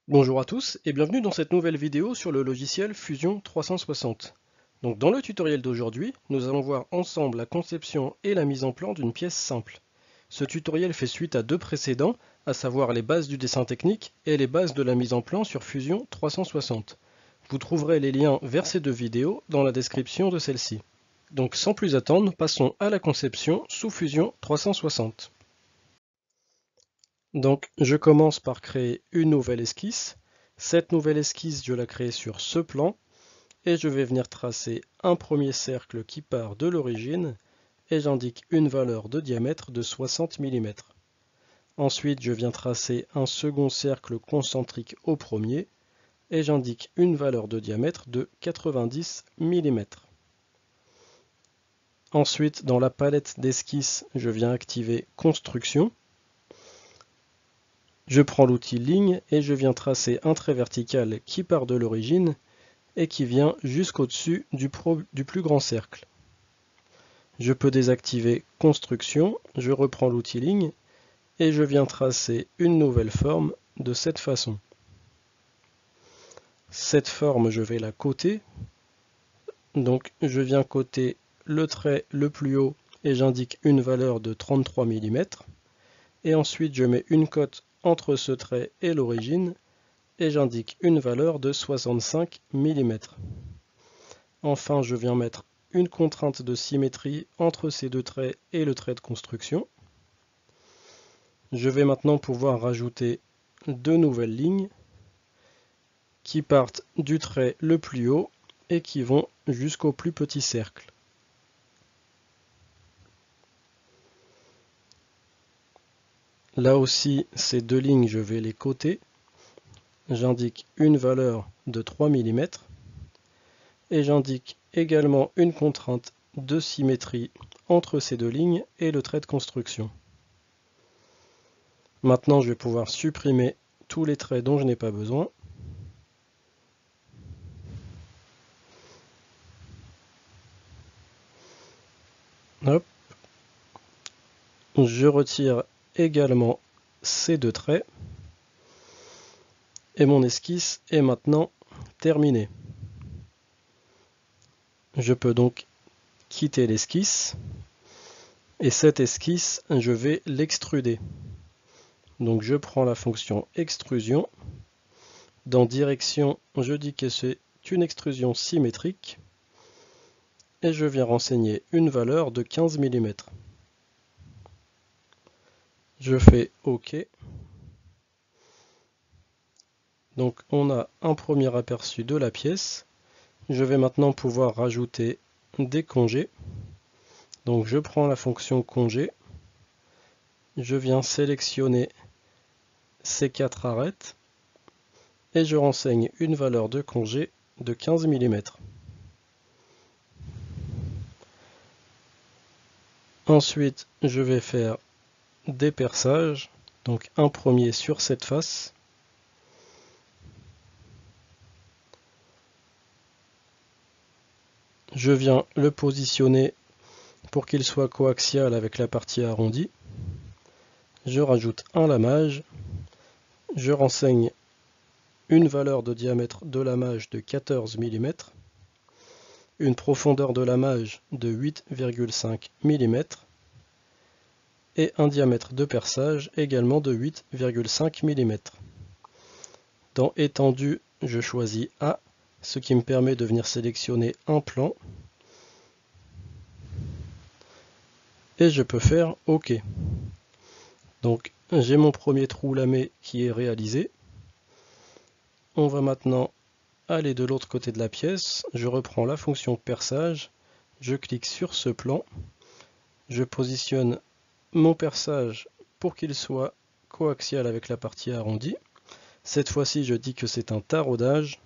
Bonjour à tous et bienvenue dans cette nouvelle vidéo sur le logiciel Fusion 360. Donc dans le tutoriel d'aujourd'hui, nous allons voir ensemble la conception et la mise en plan d'une pièce simple. Ce tutoriel fait suite à deux précédents, à savoir les bases du dessin technique et les bases de la mise en plan sur Fusion 360. Vous trouverez les liens vers ces deux vidéos dans la description de celle-ci. Donc sans plus attendre, passons à la conception sous Fusion 360. Donc, je commence par créer une nouvelle esquisse. Cette nouvelle esquisse, je la crée sur ce plan et je vais venir tracer un premier cercle qui part de l'origine et j'indique une valeur de diamètre de 60 mm. Ensuite, je viens tracer un second cercle concentrique au premier et j'indique une valeur de diamètre de 90 mm. Ensuite, dans la palette d'esquisse, je viens activer Construction. Je prends l'outil ligne et je viens tracer un trait vertical qui part de l'origine et qui vient jusqu'au-dessus du plus grand cercle. Je peux désactiver construction, je reprends l'outil ligne et je viens tracer une nouvelle forme de cette façon. Cette forme, je vais la coter. Donc je viens coter le trait le plus haut et j'indique une valeur de 33 mm. Et ensuite je mets une cote entre ce trait et l'origine et j'indique une valeur de 65 mm. Enfin, je viens mettre une contrainte de symétrie entre ces deux traits et le trait de construction. Je vais maintenant pouvoir rajouter deux nouvelles lignes qui partent du trait le plus haut et qui vont jusqu'au plus petit cercle. Là aussi, ces deux lignes, je vais les coter. J'indique une valeur de 3 mm et j'indique également une contrainte de symétrie entre ces deux lignes et le trait de construction. Maintenant, je vais pouvoir supprimer tous les traits dont je n'ai pas besoin. Hop. Je retire également ces deux traits. Et mon esquisse est maintenant terminée. Je peux donc quitter l'esquisse. Et cette esquisse, je vais l'extruder. Donc je prends la fonction extrusion. Dans direction, je dis que c'est une extrusion symétrique. Et je viens renseigner une valeur de 15 mm. Je fais OK. Donc on a un premier aperçu de la pièce. Je vais maintenant pouvoir rajouter des congés. Donc je prends la fonction congé. Je viens sélectionner ces quatre arêtes et je renseigne une valeur de congé de 15 mm. Ensuite, je vais faire des perçages, donc un premier sur cette face. Je viens le positionner pour qu'il soit coaxial avec la partie arrondie. Je rajoute un lamage. Je renseigne une valeur de diamètre de lamage de 14 mm, une profondeur de lamage de 8,5 mm et un diamètre de perçage également de 8,5 mm. Dans étendu, je choisis A, ce qui me permet de venir sélectionner un plan. Et je peux faire OK. Donc j'ai mon premier trou lamé qui est réalisé. On va maintenant aller de l'autre côté de la pièce. Je reprends la fonction perçage. Je clique sur ce plan. Je positionne mon perçage pour qu'il soit coaxial avec la partie arrondie. Cette fois-ci, je dis que c'est un taraudage.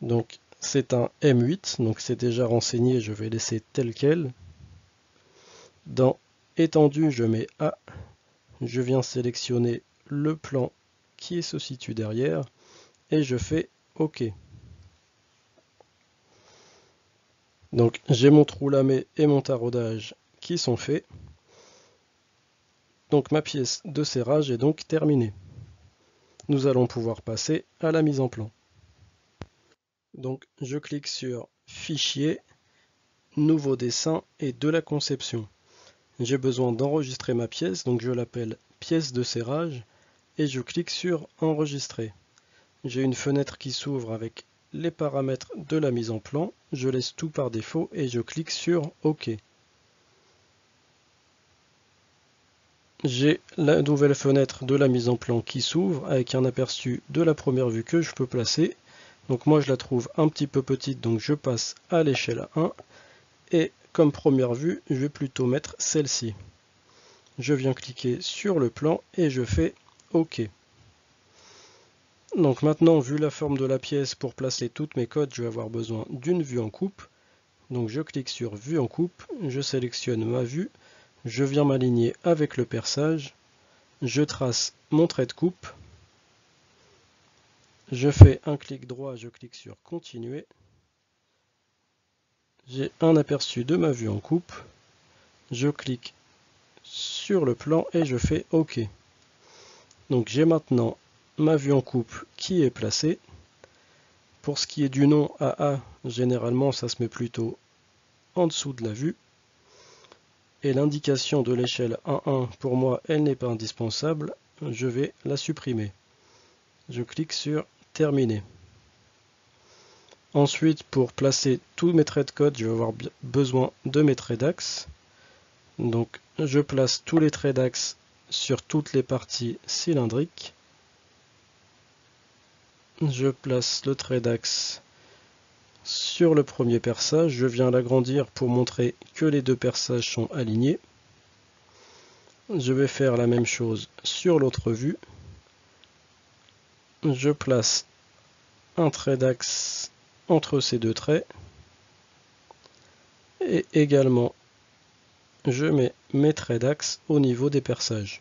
Donc c'est un M8, donc c'est déjà renseigné, je vais laisser tel quel. Dans étendu, je mets A. Je viens sélectionner le plan qui se situe derrière et je fais OK. Donc j'ai mon trou lamé et mon taraudage qui sont faits. Donc ma pièce de serrage est donc terminée. nous allons pouvoir passer à la mise en plan. Donc je clique sur Fichier, Nouveau dessin et de la conception. J'ai besoin d'enregistrer ma pièce, donc je l'appelle pièce de serrage et je clique sur Enregistrer. J'ai une fenêtre qui s'ouvre avec les paramètres de la mise en plan. Je laisse tout par défaut et je clique sur OK. J'ai la nouvelle fenêtre de la mise en plan qui s'ouvre avec un aperçu de la première vue que je peux placer. Donc moi je la trouve un petit peu petite, donc je passe à l'échelle 1. Et comme première vue, je vais plutôt mettre celle-ci. Je viens cliquer sur le plan et je fais OK. Donc maintenant, vu la forme de la pièce, pour placer toutes mes cotes, je vais avoir besoin d'une vue en coupe. Donc je clique sur vue en coupe, je sélectionne ma vue, je viens m'aligner avec le perçage, je trace mon trait de coupe, je fais un clic droit, je clique sur continuer. J'ai un aperçu de ma vue en coupe, je clique sur le plan et je fais OK. Donc j'ai maintenant ma vue en coupe qui est placée. Pour ce qui est du nom AA, généralement ça se met plutôt en dessous de la vue. Et l'indication de l'échelle 1.1, pour moi, elle n'est pas indispensable. Je vais la supprimer. Je clique sur Terminer. Ensuite, pour placer tous mes traits de code, je vais avoir besoin de mes traits d'axe. Donc, je place tous les traits d'axe sur toutes les parties cylindriques. Je place le trait d'axe sur le premier perçage. Je viens l'agrandir pour montrer que les deux perçages sont alignés. Je vais faire la même chose sur l'autre vue. Je place un trait d'axe entre ces deux traits. Et également, je mets mes traits d'axe au niveau des perçages.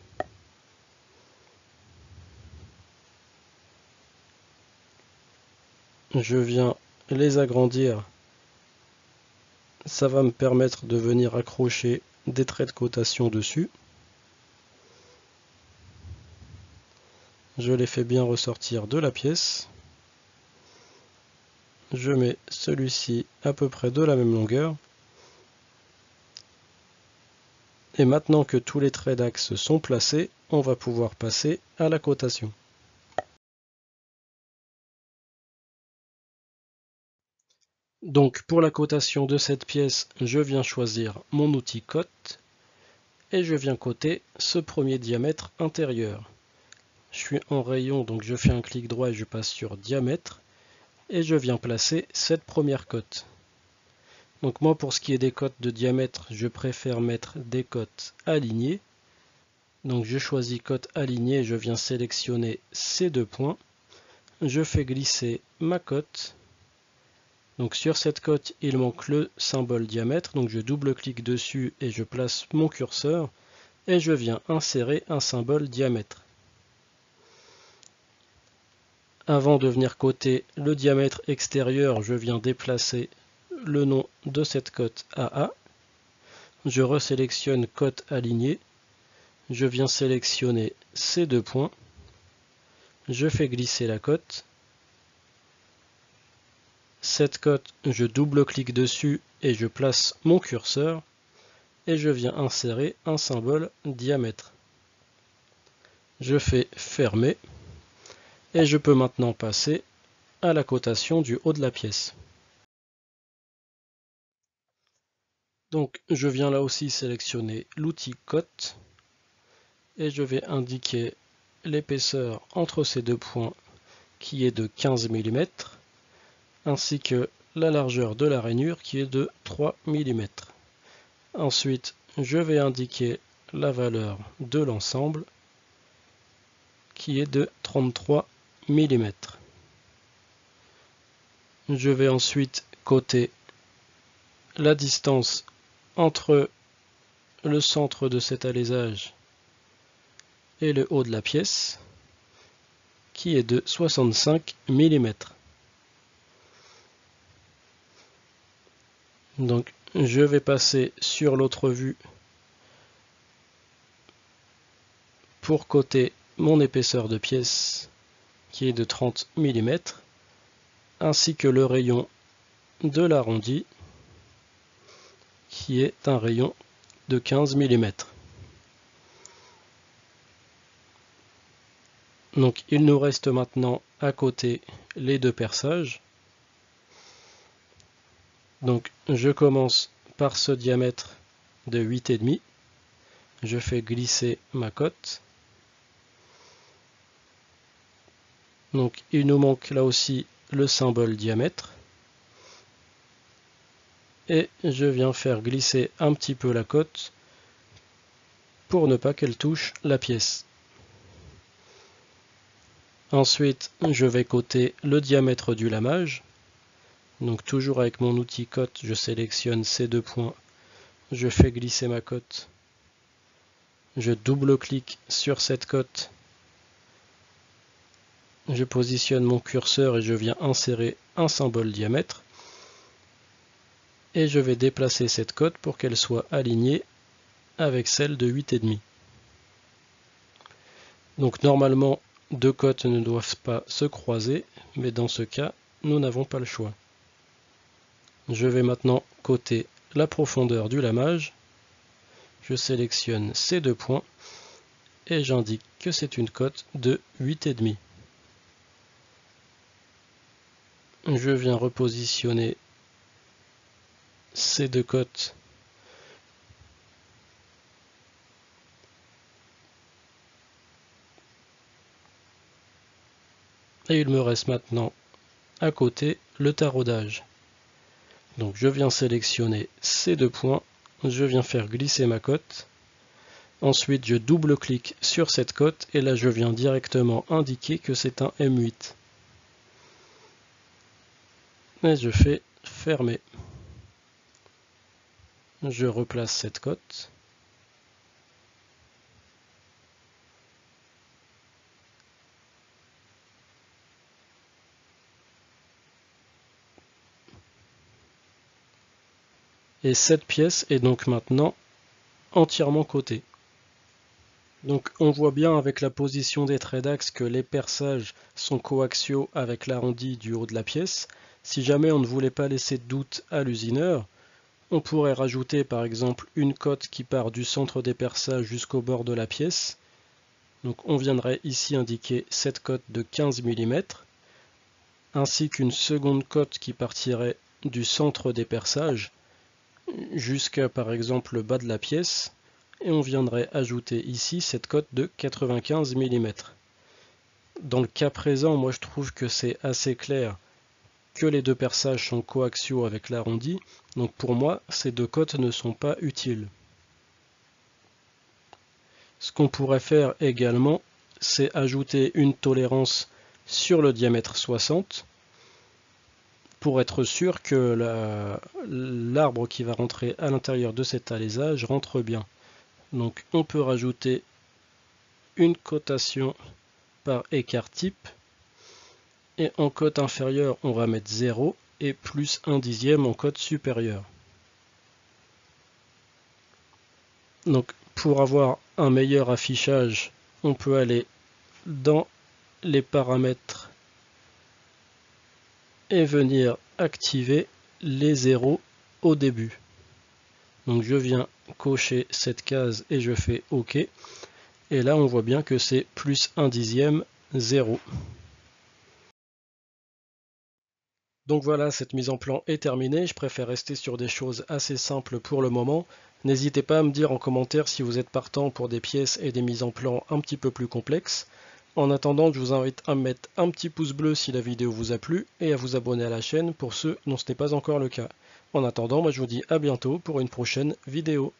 Je viens les agrandir. Ça va me permettre de venir accrocher des traits de cotation dessus. Je les fais bien ressortir de la pièce. Je mets celui-ci à peu près de la même longueur. Et maintenant que tous les traits d'axe sont placés, on va pouvoir passer à la cotation. Donc pour la cotation de cette pièce, je viens choisir mon outil cote et je viens coter ce premier diamètre intérieur. Je suis en rayon, donc je fais un clic droit et je passe sur diamètre et je viens placer cette première cote. Donc moi, pour ce qui est des cotes de diamètre, je préfère mettre des cotes alignées. Donc je choisis cote alignée et je viens sélectionner ces deux points. Je fais glisser ma cote. Donc sur cette cote, il manque le symbole diamètre. Donc je double-clique dessus et je place mon curseur. Et je viens insérer un symbole diamètre. Avant de venir coter le diamètre extérieur, je viens déplacer le nom de cette cote AA. Je resélectionne cote alignée. Je viens sélectionner ces deux points. Je fais glisser la cote. Cette cote, je double-clique dessus et je place mon curseur. Et je viens insérer un symbole diamètre. Je fais fermer. Et je peux maintenant passer à la cotation du haut de la pièce. Donc je viens là aussi sélectionner l'outil cote et je vais indiquer l'épaisseur entre ces deux points qui est de 15 mm ainsi que la largeur de la rainure qui est de 3 mm. Ensuite je vais indiquer la valeur de l'ensemble qui est de 33 mm. Je vais ensuite coter la distance entre le centre de cet alésage et le haut de la pièce qui est de 65 mm. Donc je vais passer sur l'autre vue pour coter mon épaisseur de pièce qui est de 30 mm, ainsi que le rayon de l'arrondi qui est un rayon de 15 mm. Donc il nous reste maintenant à côté les deux perçages. Donc je commence par ce diamètre de 8,5. Je fais glisser ma cote. Donc il nous manque là aussi le symbole diamètre. Et je viens faire glisser un petit peu la cote pour ne pas qu'elle touche la pièce. Ensuite, je vais coter le diamètre du lamage. Donc toujours avec mon outil cote, je sélectionne ces deux points. Je fais glisser ma cote. Je double-clique sur cette cote. Je positionne mon curseur et je viens insérer un symbole diamètre. Et je vais déplacer cette cote pour qu'elle soit alignée avec celle de 8,5. Donc normalement, deux cotes ne doivent pas se croiser, mais dans ce cas, nous n'avons pas le choix. Je vais maintenant coter la profondeur du lamage. Je sélectionne ces deux points et j'indique que c'est une cote de 8,5. Je viens repositionner ces deux cotes et il me reste maintenant à côté le taraudage. Donc je viens sélectionner ces deux points, je viens faire glisser ma cote. Ensuite je double-clique sur cette cote et là je viens directement indiquer que c'est un M8. Et je fais fermer. Je replace cette cote. Et cette pièce est donc maintenant entièrement cotée. Donc on voit bien avec la position des traits d'axe que les perçages sont coaxiaux avec l'arrondi du haut de la pièce. Si jamais on ne voulait pas laisser de doute à l'usineur, on pourrait rajouter par exemple une cote qui part du centre des perçages jusqu'au bord de la pièce. Donc on viendrait ici indiquer cette cote de 15 mm, ainsi qu'une seconde cote qui partirait du centre des perçages jusqu'à par exemple le bas de la pièce, et on viendrait ajouter ici cette cote de 95 mm. Dans le cas présent, moi je trouve que c'est assez clair que les deux perçages sont coaxiaux avec l'arrondi, donc pour moi ces deux cotes ne sont pas utiles. Ce qu'on pourrait faire également, c'est ajouter une tolérance sur le diamètre 60 pour être sûr que l'arbre qui va rentrer à l'intérieur de cet alésage rentre bien. Donc on peut rajouter une cotation par écart type, et en cote inférieure on va mettre 0 et plus 1/10 en cote supérieure. Donc pour avoir un meilleur affichage, on peut aller dans les paramètres et venir activer les zéros au début. Donc je viens cocher cette case et je fais OK. Et là on voit bien que c'est plus 1/10, 0. Donc voilà, cette mise en plan est terminée. Je préfère rester sur des choses assez simples pour le moment. N'hésitez pas à me dire en commentaire si vous êtes partant pour des pièces et des mises en plan un petit peu plus complexes. En attendant, je vous invite à mettre un petit pouce bleu si la vidéo vous a plu et à vous abonner à la chaîne pour ceux dont ce n'est pas encore le cas. En attendant, moi je vous dis à bientôt pour une prochaine vidéo.